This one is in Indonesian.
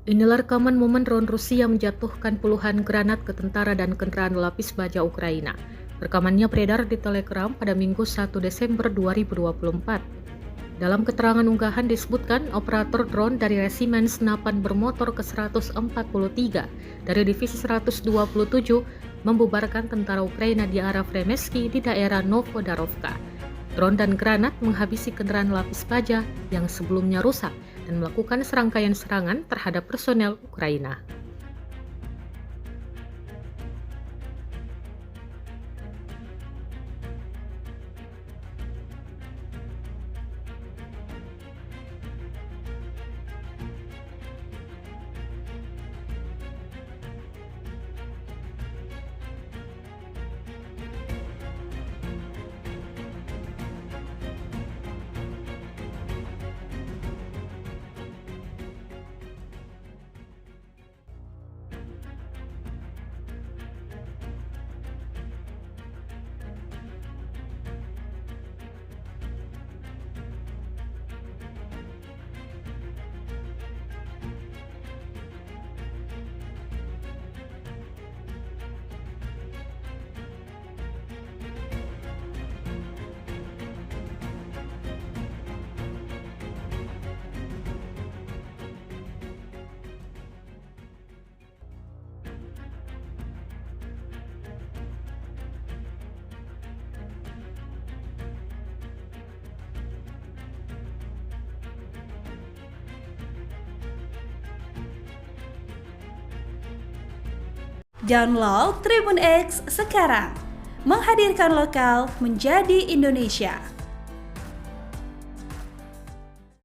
Inilah rekaman momen drone Rusia menjatuhkan puluhan granat ke tentara dan kendaraan lapis baja Ukraina. Rekamannya beredar di Telegram pada Minggu 1 Desember 2024. Dalam keterangan unggahan disebutkan operator drone dari Resimen Senapan Bermotor ke-143 dari Divisi 127 membubarkan tentara Ukraina di arah Vremeski di daerah Novodarovka. Drone dan granat menghabisi kendaraan lapis baja yang sebelumnya rusak dan melakukan serangkaian serangan terhadap personel Ukraina. Download Tribun X sekarang, menghadirkan lokal menjadi Indonesia.